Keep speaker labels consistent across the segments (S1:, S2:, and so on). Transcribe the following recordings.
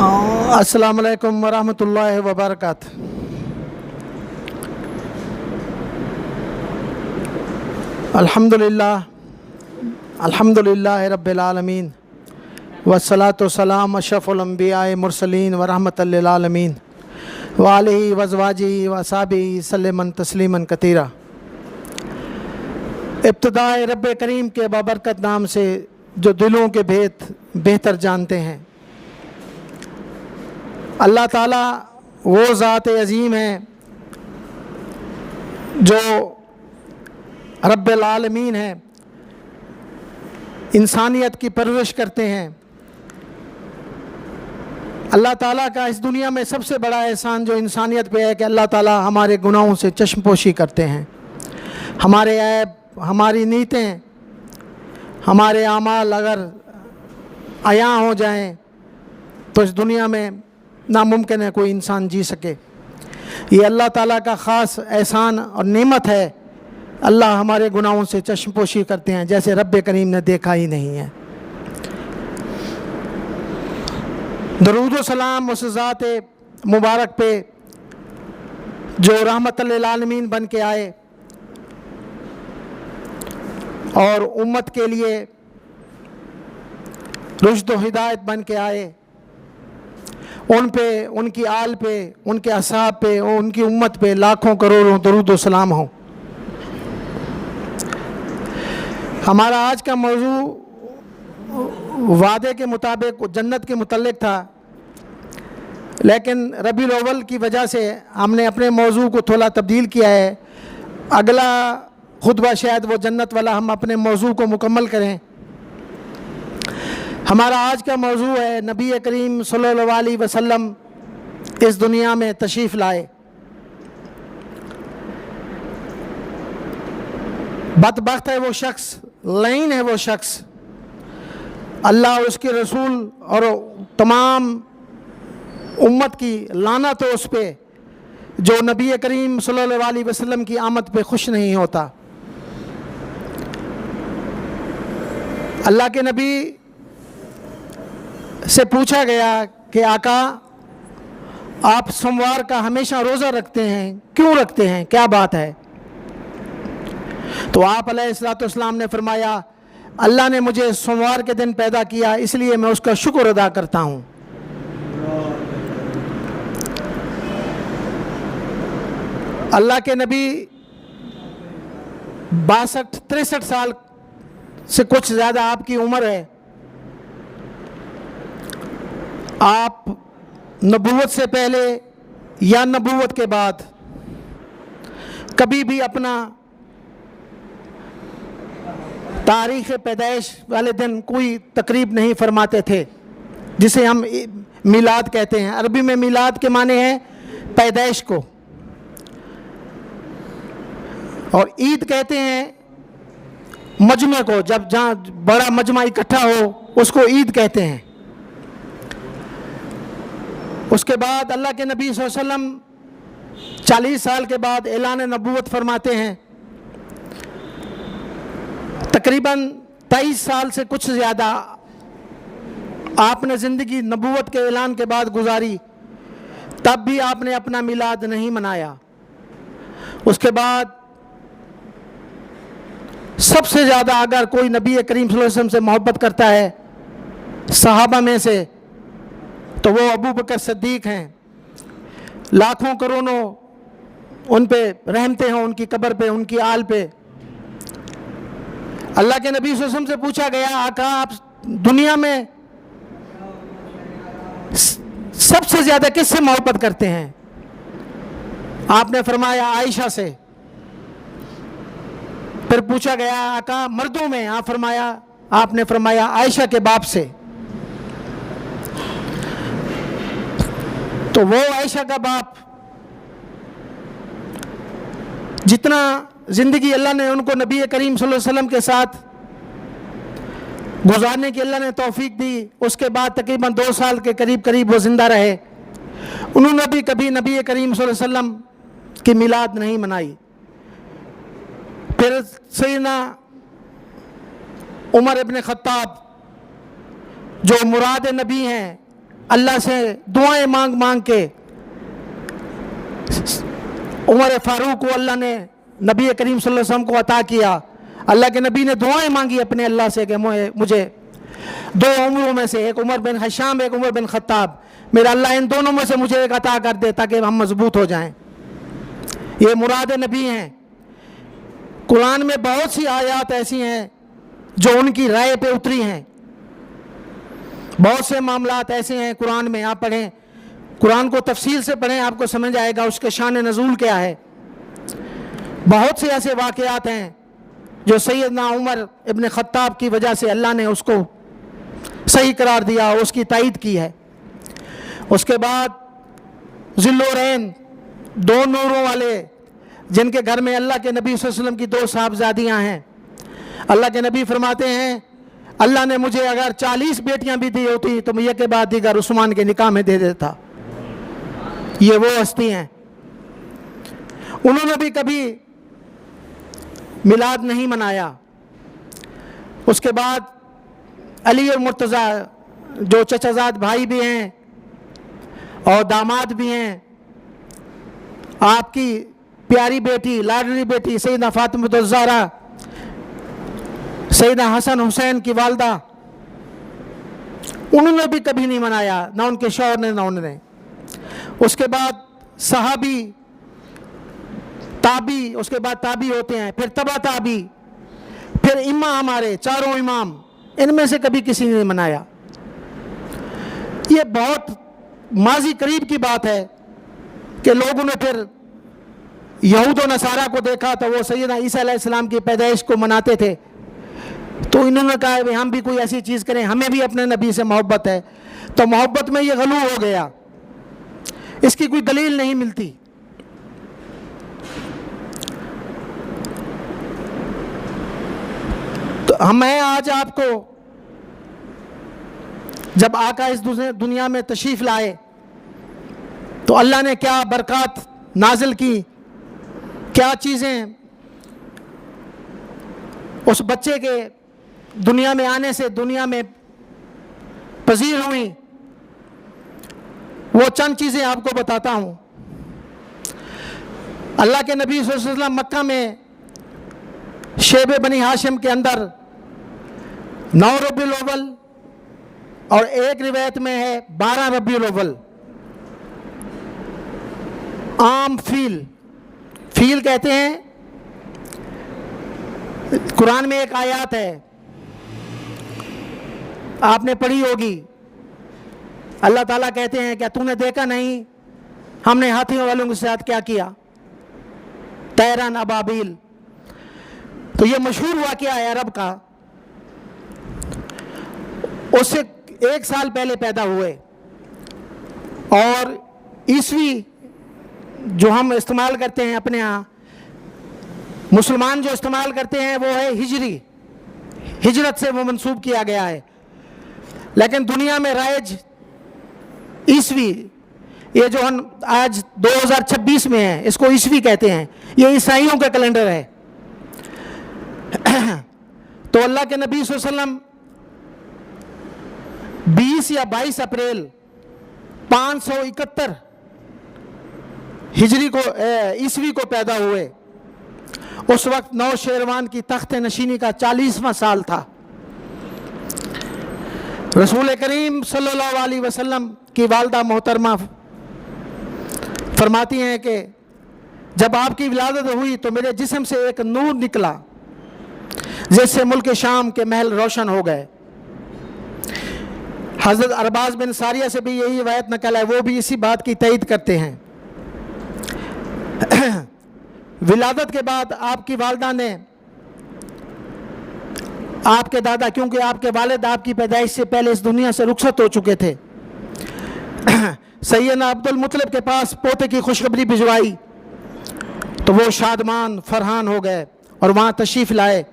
S1: السلام علیکم ورحمۃ اللہ وبرکاتہ۔ الحمد للہ رب العالمین والصلاة والسلام اشرف الانبیاء مرسلین ورحمۃ للعالمین وآلہ وازواجہ واصحابہ سلم تسلیما کثیرا۔ ابتداء رب کریم کے بابرکت نام سے جو دلوں کے بھید بہتر جانتے ہیں، اللہ تعالیٰ وہ ذات عظیم ہے جو رب العالمین ہے، انسانیت کی پرورش کرتے ہیں۔ اللہ تعالیٰ کا اس دنیا میں سب سے بڑا احسان جو انسانیت پہ ہے کہ اللہ تعالیٰ ہمارے گناہوں سے چشم پوشی کرتے ہیں، ہمارے عیب، ہماری نیتیں، ہمارے اعمال اگر عیاں ہو جائیں تو اس دنیا میں ناممکن ہے کوئی انسان جی سکے۔ یہ اللہ تعالیٰ کا خاص احسان اور نعمت ہے، اللہ ہمارے گناہوں سے چشم پوشی کرتے ہیں جیسے رب کریم نے دیکھا ہی نہیں ہے۔ درود و سلام اس ذات مبارک پہ جو رحمت للعالمین بن کے آئے اور امت کے لیے رشد و ہدایت بن کے آئے، ان پہ، ان کی آل پہ، ان کے اصحاب پہ اور ان کی امت پہ لاکھوں کروڑوں درود و سلام ہوں۔ ہمارا آج کا موضوع وعدے کے مطابق جنت کے متعلق تھا، لیکن ربیع الاول کی وجہ سے ہم نے اپنے موضوع کو تھوڑا تبدیل کیا ہے۔ اگلا خطبہ شاید وہ جنت والا ہم اپنے موضوع کو مکمل کریں۔ ہمارا آج کا موضوع ہے نبی کریم صلی اللہ علیہ وسلم اس دنیا میں تشریف لائے۔ بدبخت ہے وہ شخص، لعین ہے وہ شخص، اللہ اور اس کے رسول اور تمام امت کی لعنت ہو اس پہ جو نبی کریم صلی اللہ علیہ وسلم کی آمد پہ خوش نہیں ہوتا۔ اللہ کے نبی سے پوچھا گیا کہ آقا آپ سوموار کا ہمیشہ روزہ رکھتے ہیں، کیوں رکھتے ہیں، کیا بات ہے؟ تو آپ علیہ الصلوۃ والسلام نے فرمایا اللہ نے مجھے سوموار کے دن پیدا کیا، اس لیے میں اس کا شکر ادا کرتا ہوں۔ اللہ کے نبی 62-63 سال سے کچھ زیادہ آپ کی عمر ہے، آپ نبوت سے پہلے یا نبوت کے بعد کبھی بھی اپنا تاریخ پیدائش والے دن کوئی تقریب نہیں فرماتے تھے، جسے ہم میلاد کہتے ہیں۔ عربی میں میلاد کے معنی ہے پیدائش کو، اور عید کہتے ہیں مجمع کو، جب جہاں بڑا مجمع اکٹھا ہو اس کو عید کہتے ہیں۔ اس کے بعد اللہ کے نبی صلی اللہ علیہ وسلم 40 سال کے بعد اعلان نبوت فرماتے ہیں۔ تقریباً 23 سال سے کچھ زیادہ آپ نے زندگی نبوت کے اعلان کے بعد گزاری، تب بھی آپ نے اپنا میلاد نہیں منایا۔ اس کے بعد سب سے زیادہ اگر کوئی نبی کریم صلی اللہ علیہ وسلم سے محبت کرتا ہے صحابہ میں سے تو وہ ابو بکر صدیق ہیں۔ لاکھوں کروڑوں ان پہ رحمتیں ہوں، ان کی قبر پہ، ان کی آل پہ۔ اللہ کے نبی صلی اللہ علیہ وسلم سے پوچھا گیا آقا آپ دنیا میں سب سے زیادہ کس سے محبت کرتے ہیں؟ آپ نے فرمایا عائشہ سے۔ پھر پوچھا گیا آقا مردوں میں، آپ نے فرمایا عائشہ کے باپ سے۔ تو وہ عائشہ کا باپ جتنا زندگی اللہ نے ان کو نبی کریم صلی اللہ علیہ وسلم کے ساتھ گزارنے کی اللہ نے توفیق دی، اس کے بعد تقریباً 2 سال کے قریب وہ زندہ رہے، انہوں نے بھی کبھی نبی کریم صلی اللہ علیہ وسلم کی میلاد نہیں منائی۔ پھر سیدنا عمر ابن خطاب جو مراد نبی ہیں، اللہ سے دعائیں مانگ مانگ کے عمر فاروق کو اللہ نے نبی کریم صلی اللہ علیہ وسلم کو عطا کیا. اللہ کے نبی نے دعائیں مانگی اپنے اللہ سے کہ مجھے دو عمروں میں سے، ایک عمر بن ہشام ایک عمر بن خطاب، میرا اللہ ان دونوں میں سے مجھے ایک عطا کر دے تاکہ ہم مضبوط ہو جائیں. یہ مراد نبی ہیں. قرآن میں بہت سی آیات ایسی ہیں جو ان کی رائے پہ اتری ہیں. بہت سے معاملات ایسے ہیں قرآن میں، آپ پڑھیں، قرآن کو تفصیل سے پڑھیں، آپ کو سمجھ آئے گا اس کے شان نزول کیا ہے. بہت سے ایسے واقعات ہیں جو سیدنا عمر ابن خطاب کی وجہ سے اللہ نے اس کو صحیح قرار دیا، اس کی تائید کی ہے. اس کے بعد ذوالنورین، دو نوروں والے، جن کے گھر میں اللہ کے نبی صلی اللہ علیہ وسلم کی دو صاحبزادیاں ہیں. اللہ کے نبی فرماتے ہیں اللہ نے مجھے اگر 40 بیٹیاں بھی دی ہوتی تو میں یہ کے بعد دیگر عثمان کے نکاح میں دے دیتا. یہ وہ ہستی ہیں. انہوں نے بھی کبھی میلاد نہیں منایا. اس کے بعد علی اور مرتضیٰ جو چچا زاد بھائی بھی ہیں اور داماد بھی ہیں، آپ کی پیاری بیٹی لاڈلی بیٹی سیدہ فاطمہ الزہرا، سیدنا حسن حسین کی والدہ، انہوں نے بھی کبھی نہیں منایا، نہ ان کے شوہر نے نہ انہوں نے. اس کے بعد صحابی، تابی، اس کے بعد تابی ہوتے ہیں، پھر تبع تابی، پھر امام، ہمارے چاروں امام، ان میں سے کبھی کسی نے منایا. یہ بہت ماضی قریب کی بات ہے کہ لوگوں نے پھر یہود و نصارہ کو دیکھا تو وہ سیدنا عیسیٰ علیہ السلام کی پیدائش کو مناتے تھے، تو انہوں نے کہا کہ ہم بھی کوئی ایسی چیز کریں، ہمیں بھی اپنے نبی سے محبت ہے. تو محبت میں یہ غلو ہو گیا، اس کی کوئی دلیل نہیں ملتی. تو میں آج آپ کو جب آقا اس دنیا میں تشریف لائے تو اللہ نے کیا برکات نازل کی، کیا چیزیں اس بچے کے دنیا میں آنے سے دنیا میں پذیر ہوئیں، وہ چند چیزیں آپ کو بتاتا ہوں. اللہ کے نبی صلی اللہ علیہ وسلم مکہ میں شیب بنی ہاشم کے اندر 9 ربیع الاول اور ایک روایت میں ہے 12 ربیع الاول. عام فیل کہتے ہیں. قرآن میں ایک آیات ہے آپ نے پڑھی ہوگی، اللہ تعالیٰ کہتے ہیں کیا تو نے دیکھا نہیں ہم نے ہاتھیوں والوں کے ساتھ کیا کیا، طیران ابابیل. تو یہ مشہور واقعہ ہے عرب کا. اس سے 1 سال پہلے پیدا ہوئے، اور عیسوی جو ہم استعمال کرتے ہیں اپنے ہاں، مسلمان جو استعمال کرتے ہیں وہ ہے ہجری، ہجرت سے وہ منسوب کیا گیا ہے. لیکن دنیا میں رائج عیسوی، یہ جو ہم آج 2026 میں ہیں اس کو عیسوی کہتے ہیں، یہ عیسائیوں کا کیلنڈر ہے. تو اللہ کے نبی صلی اللہ علیہ وسلم 20 یا 22 اپریل 571 ہجری کو عیسوی کو پیدا ہوئے. اس وقت نوشیروان کی تخت نشینی کا 40واں سال تھا. رسول کریم صلی اللہ علیہ وسلم کی والدہ محترمہ فرماتی ہیں کہ جب آپ کی ولادت ہوئی تو میرے جسم سے ایک نور نکلا جس سے ملک شام کے محل روشن ہو گئے. حضرت ارباز بن ساریہ سے بھی یہی روایت نقل ہے، وہ بھی اسی بات کی تائید کرتے ہیں. ولادت کے بعد آپ کی والدہ نے آپ کے دادا، کیونکہ آپ کے والد آپ کی پیدائش سے پہلے اس دنیا سے رخصت ہو چکے تھے، سیدنا عبد المطلب کے پاس پوتے کی خوشخبری بھجوائی تو وہ شادمان فرحان ہو گئے اور وہاں تشریف لائے.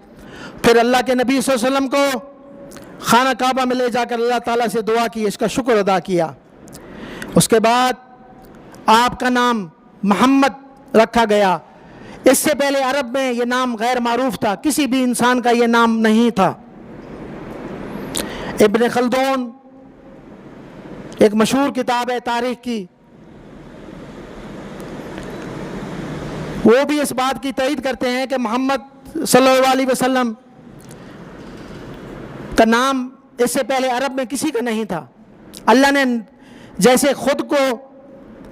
S1: پھر اللہ کے نبی صلی اللہ علیہ وسلم کو خانہ کعبہ میں لے جا کر اللہ تعالیٰ سے دعا کی، اس کا شکر ادا کیا. اس کے بعد آپ کا نام محمد رکھا گیا. اس سے پہلے عرب میں یہ نام غیر معروف تھا، کسی بھی انسان کا یہ نام نہیں تھا. ابن خلدون ایک مشہور کتاب ہے تاریخ کی، وہ بھی اس بات کی تائید کرتے ہیں کہ محمد صلی اللہ علیہ وسلم کا نام اس سے پہلے عرب میں کسی کا نہیں تھا۔ اللہ نے جیسے خود کو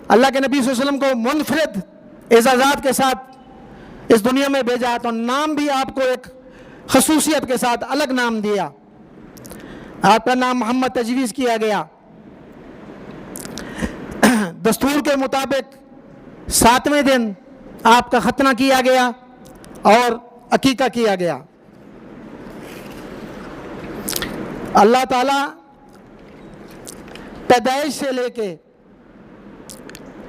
S1: اللہ کے نبی صلی اللہ علیہ وسلم کو منفرد اعزازات کے ساتھ اس دنیا میں بھیجا، تو نام بھی آپ کو ایک خصوصیت کے ساتھ الگ نام دیا۔ آپ کا نام محمد تجویز کیا گیا۔ دستور کے مطابق 7ویں دن آپ کا ختنہ کیا گیا اور عقیقہ کیا گیا۔ اللہ تعالیٰ پیدائش سے لے کے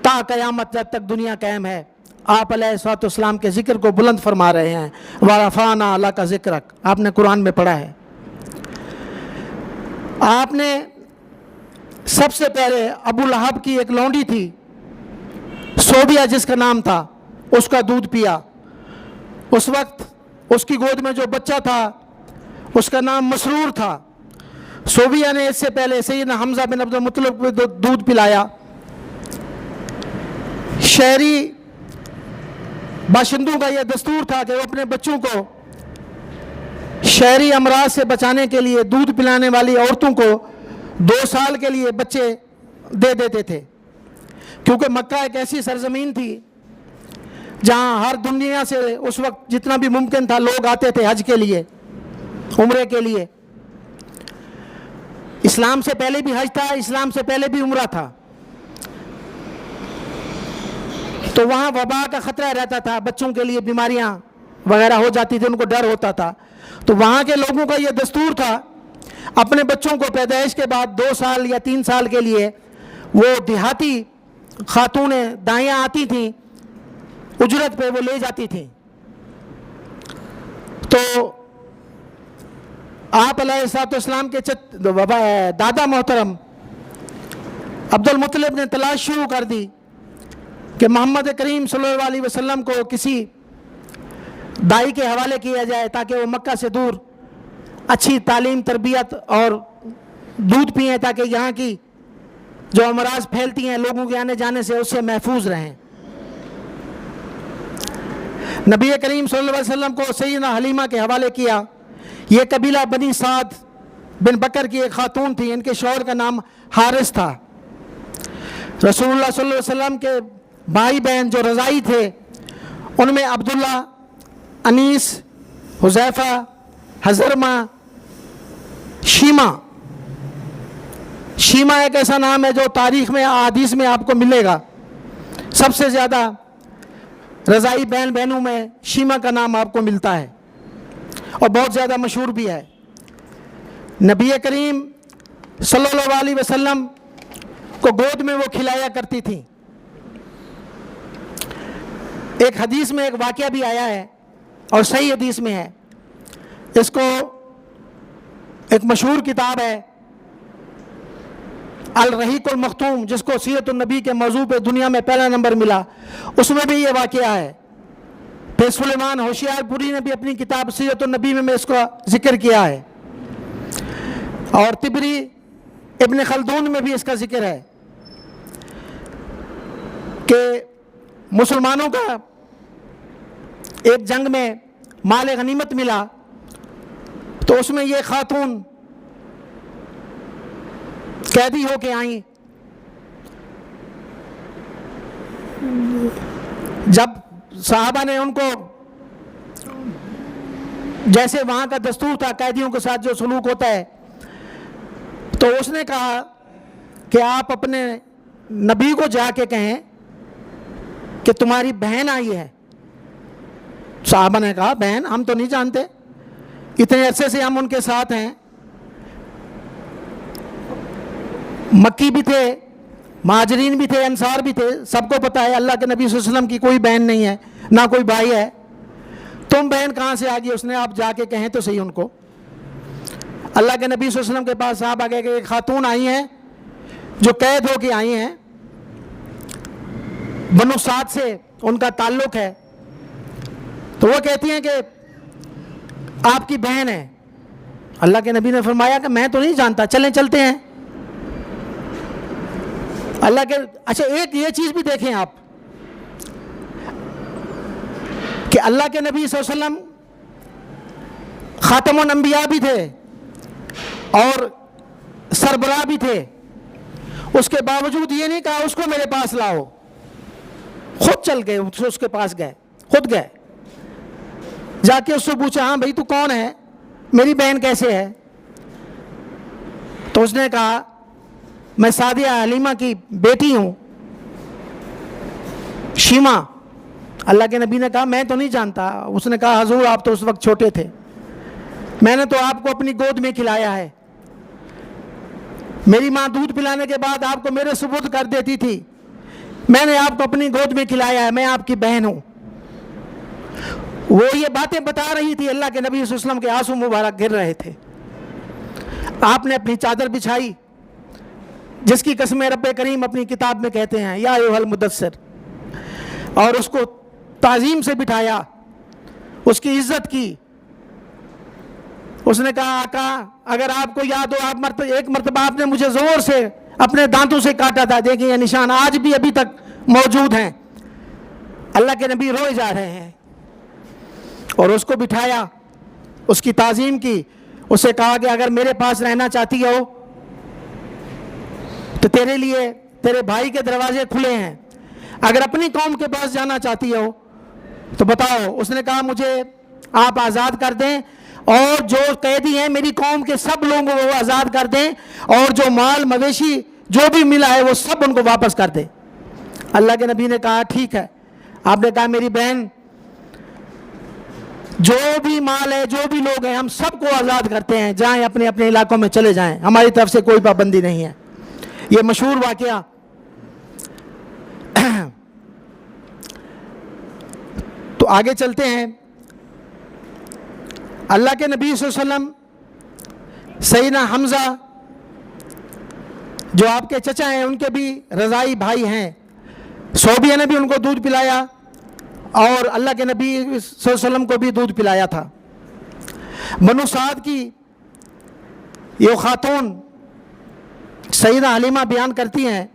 S1: تا قیامت جب تک دنیا قائم ہے آپ علیہ الصلوۃ والسلام کے ذکر کو بلند فرما رہے ہیں۔ وَرَفَعْنَا لَكَ ذِكْرَكَ، آپ نے قرآن میں پڑھا ہے۔ آپ نے سب سے پہلے ابو لہب کی ایک لونڈی تھی صوبیہ جس کا نام تھا، اس کا دودھ پیا۔ اس وقت اس کی گود میں جو بچہ تھا اس کا نام مسرور تھا۔ صوبیہ نے اس سے پہلے سیدنا حمزہ بن عبد المطلب کو دودھ پلایا۔ شہری باشندوں کا یہ دستور تھا کہ وہ اپنے بچوں کو شہری امراض سے بچانے کے لیے دودھ پلانے والی عورتوں کو 2 سال کے لیے بچے دے دیتے تھے، کیونکہ مکہ ایک ایسی سرزمین تھی جہاں ہر دنیا سے اس وقت جتنا بھی ممکن تھا لوگ آتے تھے حج کے لیے، عمرے کے لیے۔ اسلام سے پہلے بھی حج تھا، اسلام سے پہلے بھی عمرہ تھا، تو وہاں وبا کا خطرہ رہتا تھا، بچوں کے لیے بیماریاں وغیرہ ہو جاتی تھی، ان کو ڈر ہوتا تھا۔ تو وہاں کے لوگوں کا یہ دستور تھا اپنے بچوں کو پیدائش کے بعد 2 سال یا 3 سال کے لیے وہ دیہاتی خاتونیں دائیاں آتی تھیں، اجرت پہ وہ لے جاتی تھیں۔ تو آپ علیہ الصلوۃ والسلام کے دادا محترم عبد المطلب نے تلاش شروع کر دی کہ محمد کریم صلی اللہ علیہ وسلم کو کسی دائی کے حوالے کیا جائے تاکہ وہ مکہ سے دور اچھی تعلیم تربیت اور دودھ پئیں، تاکہ یہاں کی جو امراض پھیلتی ہیں لوگوں کے آنے جانے سے اس سے محفوظ رہیں۔ نبی کریم صلی اللہ علیہ وسلم کو سیدنا حلیمہ کے حوالے کیا۔ یہ قبیلہ بنی سعد بن بکر کی ایک خاتون تھی، ان کے شوہر کا نام حارث تھا۔ رسول اللہ صلی اللہ علیہ وسلم کے بھائی بہن جو رضائی تھے ان میں عبداللہ، انیس، حذیفہ، حضرمہ، شیمہ ایک ایسا نام ہے جو تاریخ میں احادیث میں آپ کو ملے گا۔ سب سے زیادہ رضائی بہنوں میں شیمہ کا نام آپ کو ملتا ہے اور بہت زیادہ مشہور بھی ہے۔ نبی کریم صلی اللہ علیہ وسلم کو گود میں وہ کھلایا کرتی تھیں۔ ایک حدیث میں ایک واقعہ بھی آیا ہے اور صحیح حدیث میں ہے، اس کو ایک مشہور کتاب ہے الرحیق المختوم، جس کو سیرت النبی کے موضوع پہ دنیا میں پہلا نمبر ملا، اس میں بھی یہ واقعہ ہے۔ پھر سلیمان ہوشیار پوری نے بھی اپنی کتاب سیرت النبی میں اس کا ذکر کیا ہے، اور طبری ابن خلدون میں بھی اس کا ذکر ہے کہ مسلمانوں کا ایک جنگ میں مال غنیمت ملا، تو اس میں یہ خاتون قیدی ہو کے آئیں۔ جب صحابہ نے ان کو، جیسے وہاں کا دستور تھا قیدیوں کے ساتھ جو سلوک ہوتا ہے، تو اس نے کہا کہ آپ اپنے نبی کو جا کے کہیں کہ تمہاری بہن آئی ہے۔ صحابہ نے کہا بہن ہم تو نہیں جانتے، اتنے عرصے سے ہم ان کے ساتھ ہیں، مکی بھی تھے، مہاجرین بھی تھے، انصار بھی تھے، سب کو پتہ ہے اللہ کے نبی صلی اللہ علیہ وسلم کی کوئی بہن نہیں ہے، نہ کوئی بھائی ہے، تم بہن کہاں سے آ گئی؟ اس نے آپ جا کے کہیں تو صحیح ان کو۔ اللہ کے نبی صلی اللہ علیہ وسلم کے پاس صاحب آ گئے کہ ایک خاتون آئی ہیں جو قید ہو کے آئی ہیں، بنو سعد سے ان کا تعلق ہے، تو وہ کہتی ہیں کہ آپ کی بہن ہے۔ اللہ کے نبی نے فرمایا کہ میں تو نہیں جانتا، چلیں چلتے ہیں۔ اللہ کے اچھا ایک یہ چیز بھی دیکھیں آپ کہ اللہ کے نبی صلی اللہ علیہ وسلم خاتم الانبیاء بھی تھے اور سربراہ بھی تھے، اس کے باوجود یہ نہیں کہا اس کو میرے پاس لاؤ، خود چل گئے، اس کے پاس گئے، خود گئے، جا کے اس سے پوچھا ہاں بھائی تو کون ہے، میری بہن کیسے ہے؟ تو اس نے کہا میں سعدیہ حلیمہ کی بیٹی ہوں، شیما۔ اللہ کے نبی نے کہا میں تو نہیں جانتا۔ اس نے کہا حضور آپ تو اس وقت چھوٹے تھے، میں نے تو آپ کو اپنی گود میں کھلایا ہے، میری ماں دودھ پلانے کے بعد آپ کو میرے سپرد کر دیتی تھی، میں نے آپ کو اپنی گود میں کھلایا ہے، میں آپ کی بہن ہوں۔ وہ یہ باتیں بتا رہی تھی، اللہ کے نبی صلی اللہ علیہ وسلم کے آنسو مبارک گر رہے تھے۔ آپ نے اپنی چادر بچھائی، جس کی قسم رب کریم اپنی کتاب میں کہتے ہیں یا ایھا المدثر، اور اس کو تعظیم سے بٹھایا، اس کی عزت کی۔ اس نے کہا آقا اگر آپ کو یاد ہو ایک مرتبہ آپ نے مجھے زور سے اپنے دانتوں سے کاٹا تھا، دیکھیں یہ نشان آج بھی ابھی تک موجود ہیں۔ اللہ کے نبی روئے جا رہے ہیں، اور اس کو بٹھایا، اس کی تعظیم کی، اسے کہا کہ اگر میرے پاس رہنا چاہتی ہو تو تیرے لیے تیرے بھائی کے دروازے کھلے ہیں، اگر اپنی قوم کے پاس جانا چاہتی ہو تو بتاؤ۔ اس نے کہا مجھے آپ آزاد کر دیں، اور جو قیدی ہیں میری قوم کے سب لوگوں کو آزاد کر دیں، اور جو مال مویشی جو بھی ملا ہے وہ سب ان کو واپس کر دیں۔ اللہ کے نبی نے کہا ٹھیک ہے۔ آپ نے کہا میری بہن جو بھی مال ہے جو بھی لوگ ہیں ہم سب کو آزاد کرتے ہیں، جائیں اپنے اپنے علاقوں میں چلے جائیں، ہماری طرف سے کوئی پابندی نہیں ہے۔ یہ مشہور واقعہ۔ تو آگے چلتے ہیں۔ اللہ کے نبی صلی اللہ علیہ وسلم سیدنا حمزہ جو آپ کے چچا ہیں ان کے بھی رضائی بھائی ہیں، صوبیہ نے بھی ان کو دودھ پلایا اور اللہ کے نبی صلی اللہ علیہ وسلم کو بھی دودھ پلایا تھا۔ بنو سعد کی یہ خاتون سیدہ حلیمہ بیان کرتی ہیں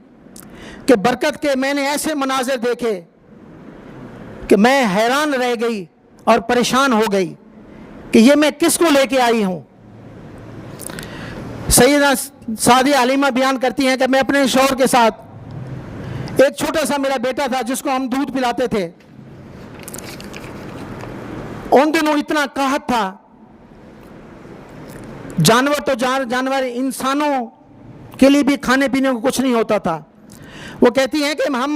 S1: کہ برکت کے میں نے ایسے مناظر دیکھے کہ میں حیران رہ گئی اور پریشان ہو گئی کہ یہ میں کس کو لے کے آئی ہوں۔ سیدہ سعدیہ حلیمہ بیان کرتی ہیں کہ میں اپنے شوہر کے ساتھ، ایک چھوٹا سا میرا بیٹا تھا جس کو ہم دودھ پلاتے تھے، ان دنوں اتنا قحط تھا، جانور تو جانور، انسانوں کے لیے بھی کھانے پینے کو کچھ نہیں ہوتا تھا۔ وہ کہتی ہیں کہ ہم